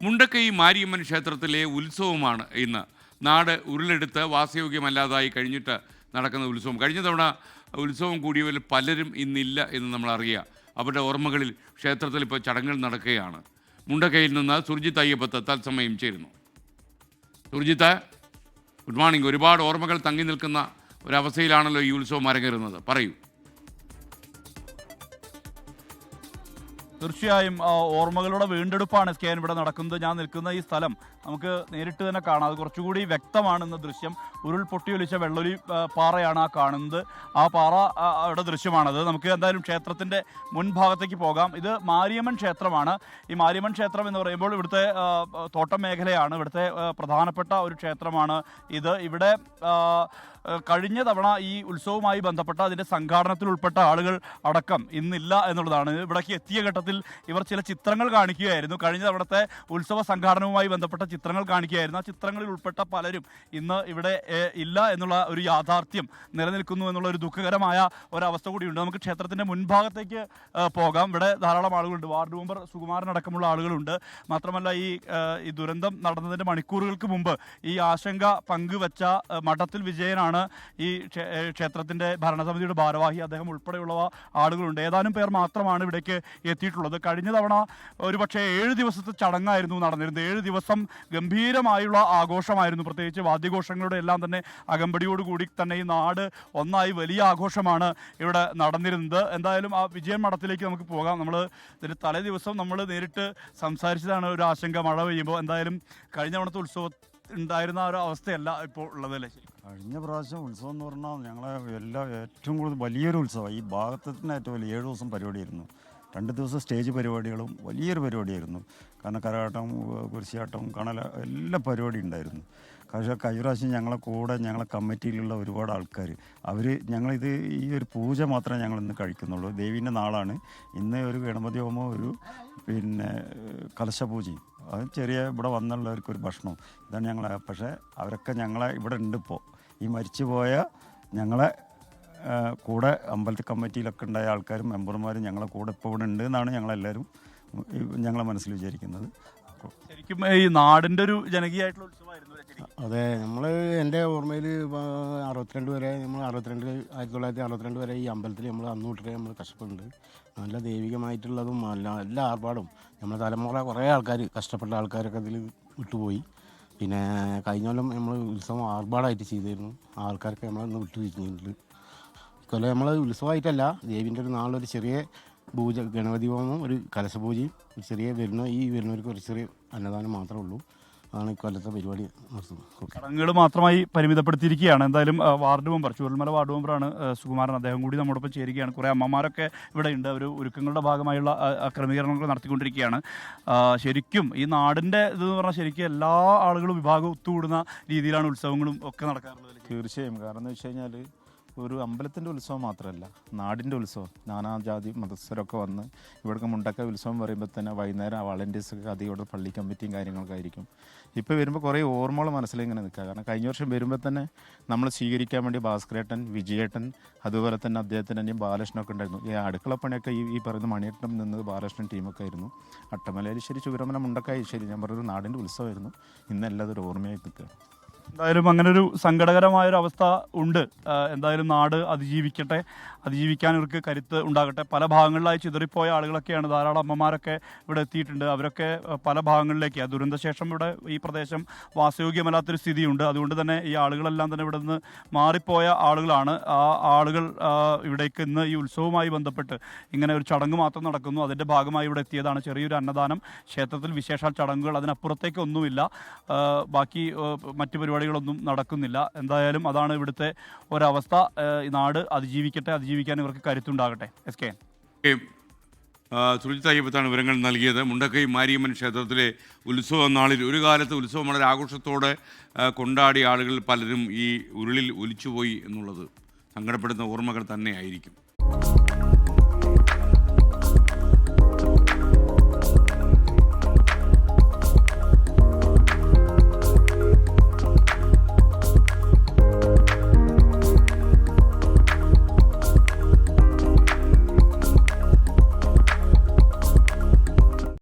മുണ്ടക്കൈ മാരിയമ്മൻ ക്ഷേത്രത്തിലെ ഉത്സവമാണ് ഇന്ന്. നാട് ഉരുളെടുത്ത് വാസയോഗ്യമല്ലാതായി കഴിഞ്ഞിട്ട് നടക്കുന്ന ഉത്സവം. കഴിഞ്ഞ തവണ ഉത്സവം കൂടിയവരിൽ പലരും ഇന്നില്ല എന്ന് നമ്മൾ അറിയുക. അവരുടെ ഓർമ്മകളിൽ ക്ഷേത്രത്തിൽ ഇപ്പോൾ ചടങ്ങുകൾ നടക്കുകയാണ്. മുണ്ടക്കൈയിൽ നിന്ന് സുർജിത്ത് അയ്യപ്പത്ത് തത്സമയം ചേരുന്നു. Surjit, good morning. ഒരുപാട് ഓർമ്മകൾ തങ്ങി നിൽക്കുന്ന ഒരവസ്ഥയിലാണല്ലോ ഈ ഉത്സവം അരങ്ങേറുന്നത്. പറയൂ. തീർച്ചയായും ഓർമ്മകളുടെ വീണ്ടെടുപ്പാണ് സ്കാൻ ഇവിടെ നടക്കുന്നത്. ഞാൻ നിൽക്കുന്ന ഈ സ്ഥലം നമുക്ക് നേരിട്ട് തന്നെ കാണാം. അത് കുറച്ചുകൂടി വ്യക്തമാണെന്ന ദൃശ്യം. ഉരുൾ പൊട്ടിയൊലിച്ച വെള്ളൊലി പാറയാണ് ആ കാണുന്നത്. ആ പാറ അവിടെ ദൃശ്യമാണത്. നമുക്ക് എന്തായാലും ക്ഷേത്രത്തിൻ്റെ മുൻഭാഗത്തേക്ക് പോകാം. ഇത് മാരിയമ്മൻ ക്ഷേത്രമാണ്. ഈ മാരിയമ്മൻ ക്ഷേത്രം എന്ന് പറയുമ്പോൾ ഇവിടുത്തെ തോട്ടം മേഖലയാണ്. ഇവിടുത്തെ പ്രധാനപ്പെട്ട ഒരു ക്ഷേത്രമാണ് ഇത്. ഇവിടെ കഴിഞ്ഞ തവണ ഈ ഉത്സവവുമായി ബന്ധപ്പെട്ട അതിൻ്റെ സംഘാടനത്തിൽ ഉൾപ്പെട്ട ആളുകൾ അടക്കം ഇന്നില്ല എന്നുള്ളതാണ്. ഇവിടേക്ക് എത്തിയ ഘട്ടത്തിൽ ഇവർ ചില ചിത്രങ്ങൾ കാണിക്കുകയായിരുന്നു. കഴിഞ്ഞ തവണത്തെ ഉത്സവ സംഘാടനവുമായി ബന്ധപ്പെട്ട ചിത്രങ്ങൾ കാണിക്കുകയായിരുന്നു. ആ ചിത്രങ്ങളിൽ ഉൾപ്പെട്ട പലരും ഇന്ന് ഇവിടെ ഇല്ല എന്നുള്ള ഒരു യാഥാർത്ഥ്യം നിലനിൽക്കുന്നു എന്നുള്ള ഒരു ദുഃഖകരമായ ഒരവസ്ഥ കൂടിയുണ്ട്. നമുക്ക് ക്ഷേത്രത്തിൻ്റെ മുൻഭാഗത്തേക്ക് പോകാം. ഇവിടെ ധാരാളം ആളുകളുണ്ട്. വാർഡ് മെമ്പർ സുകുമാരനടക്കമുള്ള ആളുകളുണ്ട്. മാത്രമല്ല ഈ ദുരന്തം നടന്നതിൻ്റെ മണിക്കൂറുകൾക്ക് മുമ്പ് ഈ ആശങ്ക പങ്കുവച്ച മഠത്തിൽ വിജയനാണ് ഈ ക്ഷേത്രത്തിൻ്റെ ഭരണസമിതിയുടെ ഭാരവാഹി. അദ്ദേഹം ഉൾപ്പെടെയുള്ള ആളുകളുണ്ട്. ഏതാനും പേർ മാത്രമാണ് ഇവിടേക്ക് എത്തിയിട്ടുള്ളത്. കഴിഞ്ഞ തവണ ഒരുപക്ഷെ 7 ദിവസത്തെ ചടങ്ങായിരുന്നു നടന്നിരുന്നത്. 7 ദിവസം ഗംഭീരമായുള്ള ആഘോഷമായിരുന്നു. പ്രത്യേകിച്ച് വാദ്യഘോഷങ്ങളുടെ എല്ലാം തന്നെ അകമ്പടിയോടുകൂടി തന്നെ ഈ നാട് ഒന്നായി വലിയ ആഘോഷമാണ് ഇവിടെ നടന്നിരുന്നത്. എന്തായാലും ആ വിജയൻ മഠത്തിലേക്ക് നമുക്ക് പോകാം. നമ്മൾ ഇതിന് തലേ ദിവസം നമ്മൾ നേരിട്ട് സംസാരിച്ചതാണ് ഒരു ആശങ്ക മഴ പെയ്യുമ്പോൾ. എന്തായാലും കഴിഞ്ഞ തവണത്തെ ഉത്സവം ഉണ്ടായിരുന്ന ഒരു അവസ്ഥയല്ല ഇപ്പോൾ ഉള്ളതല്ലേ? ശരി, കഴിഞ്ഞ പ്രാവശ്യം ഉത്സവം എന്ന് പറഞ്ഞാൽ ഞങ്ങളെ ഏറ്റവും കൂടുതൽ വലിയൊരു ഉത്സവം. ഈ ഭാഗത്തിന് ഏറ്റവും വലിയ 7 ദിവസം പരിപാടിയായിരുന്നു. 2 ദിവസം സ്റ്റേജ് പരിപാടികളും വലിയൊരു പരിപാടിയായിരുന്നു. കാരണം കരകാട്ടം, കുരിശാട്ടം, കണല എല്ലാ പരിപാടി ഉണ്ടായിരുന്നു. പക്ഷേ കഴിഞ്ഞ പ്രാവശ്യം ഞങ്ങളെ കമ്മിറ്റിയിലുള്ള ഒരുപാട് ആൾക്കാർ ഞങ്ങളിത് ഈ ഒരു പൂജ മാത്രമേ ഞങ്ങളിന്ന് കഴിക്കുന്നുള്ളൂ. ദേവീൻ്റെ നാളാണ് ഇന്ന്. ഒരു ഗണപതി ഹോമം, ഒരു കലശപൂജയും, അത് ചെറിയ ഇവിടെ വന്നുള്ളവർക്കൊരു ഭക്ഷണം, ഇതാണ് ഞങ്ങളെ. പക്ഷേ അവരൊക്കെ ഞങ്ങളെ ഇവിടെ ഉണ്ട്. ഇപ്പോൾ ഈ മരിച്ചുപോയ ഞങ്ങളെ കൂടെ അമ്പലത്തിൽ കമ്മിറ്റിയിലൊക്കെ ഉണ്ടായ ആൾക്കാരും മെമ്പർമാരും ഞങ്ങളെ കൂടെ ഇപ്പോൾ ഇവിടെ ഉണ്ട് എന്നാണ് ഞങ്ങളെല്ലാവരും ഞങ്ങളെ മനസ്സിൽ വിചാരിക്കുന്നത്. ശരിക്കും ഈ നാടിൻ്റെ ഒരു ജനകീയമായിട്ടുള്ള ഉത്സവമായിരുന്നു. അതെ, എൻ്റെ ഓർമ്മയിൽ 62 വരെ നമ്മൾ 1962 വരെ ഈ അമ്പലത്തിൽ നമ്മൾ അന്ന് തൊട്ടേ നമ്മൾ കഷ്ടപ്പെടുന്നുണ്ട്. നല്ല ദൈവികമായിട്ടുള്ളതും എല്ലാ ആർഭാടും നമ്മുടെ തലമുറ കുറേ ആൾക്കാർ, കഷ്ടപ്പെട്ട ആൾക്കാരൊക്കെ അതിൽ വിട്ടുപോയി. പിന്നെ കഴിഞ്ഞ കൊല്ലം നമ്മൾ ഉത്സവം ആർഭാടായിട്ട് ചെയ്തിരുന്നു. ആൾക്കാരൊക്കെ നമ്മളൊന്ന് വിട്ടുപിരിഞ്ഞിട്ടുണ്ട്. ഇക്കൊല്ലം നമ്മൾ ഉത്സവമായിട്ടല്ല, ദേവീൻ്റെ ഒരു നാളൊരു ചെറിയ പൂജ, ഗണപതി ഹോമം, ഒരു കലശപൂജയും, ഒരു ചെറിയ വരുന്നവർക്ക് ഒരു ചെറിയ അന്നദാനം മാത്രമേ ഉള്ളൂ. അതാണ് ഇക്കൊല്ലത്തെ പരിപാടി നടത്തുന്നത്. ചടങ്ങുകൾ മാത്രമായി പരിമിതപ്പെടുത്തിയിരിക്കുകയാണ്. എന്തായാലും വാർഡ് മെമ്പർ, ചൂരൽമല വാർഡ് മെമ്പറാണ് സുകുമാരൻ. അദ്ദേഹം കൂടി നമ്മോടൊപ്പം ചേരുകയാണ്. കുറേ അമ്മമാരൊക്കെ ഇവിടെ ഉണ്ട്. അവർ ഒരുക്കങ്ങളുടെ ഭാഗമായുള്ള ക്രമീകരണങ്ങൾ നടത്തിക്കൊണ്ടിരിക്കുകയാണ്. ശരിക്കും ഈ നാടിൻ്റെ ഇതെന്ന് പറഞ്ഞാൽ ശരിക്കും എല്ലാ ആളുകളും വിഭാഗം ഒത്തുകൂടുന്ന രീതിയിലാണ് ഉത്സവങ്ങളും ഒക്കെ നടക്കാറുള്ളത്. തീർച്ചയായും. കാരണം എന്ന് വെച്ച് കഴിഞ്ഞാൽ ഒരു അമ്പലത്തിൻ്റെ ഉത്സവം മാത്രമല്ല, നാടിൻ്റെ ഉത്സവം. നാനാജാതി മതസ്ഥരൊക്കെ വന്ന് ഇവിടേക്ക് മുണ്ടക്കൈ ഉത്സവം പറയുമ്പോൾ തന്നെ വൈകുന്നേരം വളണ്ടിയേഴ്സൊക്കെ അധികം ഇവിടെ പള്ളി കമ്മിറ്റിയും കാര്യങ്ങളൊക്കെ ആയിരിക്കും. ഇപ്പോൾ വരുമ്പോൾ കുറേ ഓർമ്മകൾ മനസ്സിലിങ്ങനെ നിൽക്കുക. കാരണം കഴിഞ്ഞ വർഷം വരുമ്പോൾ തന്നെ നമ്മൾ സ്വീകരിക്കാൻ വേണ്ടി ഭാസ്കരേട്ടൻ, വിജയേട്ടൻ, അതുപോലെ തന്നെ അദ്ദേഹത്തിൻ്റെ അനിയൻ ബാലകൃഷ്ണനൊക്കെ ഉണ്ടായിരുന്നു. ഈ അടുക്കളപ്പണിയൊക്കെ ഈ പറയുന്ന മണിയേട്ടൻ നിന്നത് ബാലകൃഷ്ണൻ ടീമൊക്കെ ആയിരുന്നു. അട്ടമലയിൽ ശരി, ചൂരമല, മുണ്ടക്കൈ ശരി, ഞാൻ പറഞ്ഞൊരു നാടിൻ്റെ ഉത്സവമായിരുന്നു. ഇന്നെല്ലാം ഒരു ഓർമ്മയായി നിൽക്കുക. എന്തായാലും അങ്ങനൊരു സങ്കടകരമായൊരവസ്ഥ ഉണ്ട്. എന്തായാലും നാട് അതിജീവിക്കാൻ ഇവർക്ക് കരുത്ത് ഉണ്ടാകട്ടെ. പല ഭാഗങ്ങളിലായി ചിതറിപ്പോയ ആളുകളൊക്കെയാണ്. ധാരാളം അമ്മമാരൊക്കെ ഇവിടെ എത്തിയിട്ടുണ്ട്. അവരൊക്കെ പല ഭാഗങ്ങളിലേക്ക്, ദുരന്തശേഷം ഇവിടെ ഈ പ്രദേശം വാസയോഗ്യമല്ലാത്തൊരു സ്ഥിതിയുണ്ട്. അതുകൊണ്ട് തന്നെ ഈ ആളുകളെല്ലാം തന്നെ ഇവിടെ നിന്ന് മാറിപ്പോയ ആളുകളാണ്. ആ ആളുകൾ ഇവിടേക്ക് ഇന്ന് ഈ ഉത്സവവുമായി ബന്ധപ്പെട്ട് ഇങ്ങനെ ഒരു ചടങ്ങ് മാത്രം നടക്കുന്നു. അതിൻ്റെ ഭാഗമായി ഇവിടെ എത്തിയതാണ്. ചെറിയൊരു അന്നദാനം, ക്ഷേത്രത്തിൽ വിശേഷാൽ ചടങ്ങുകൾ, അതിനപ്പുറത്തേക്കൊന്നുമില്ല. ബാക്കി മറ്റു പരിപാടികളൊന്നും നടക്കുന്നില്ല. എന്തായാലും അതാണ് ഇവിടുത്തെ ഒരവസ്ഥ. ഈ നാട് അതിജീവിക്കാൻ ഇവർക്ക് കരുത്തുണ്ടാകട്ടെ. SK സുർജിത്ത് അയ്യപ്പത്താണ് വിവരങ്ങൾ നൽകിയത്. മുണ്ടക്കൈ മാരിയമ്മൻ ക്ഷേത്രത്തിലെ ഉത്സവ നാളിൽ ഒരു കാലത്ത് ഉത്സവം വളരെ ആഘോഷത്തോടെ കൊണ്ടാടിയ ആളുകൾ പലരും ഈ ഉരുളിൽ ഒലിച്ചുപോയി എന്നുള്ളത് സങ്കടപ്പെടുന്ന ഓർമ്മകൾ തന്നെയായിരിക്കും.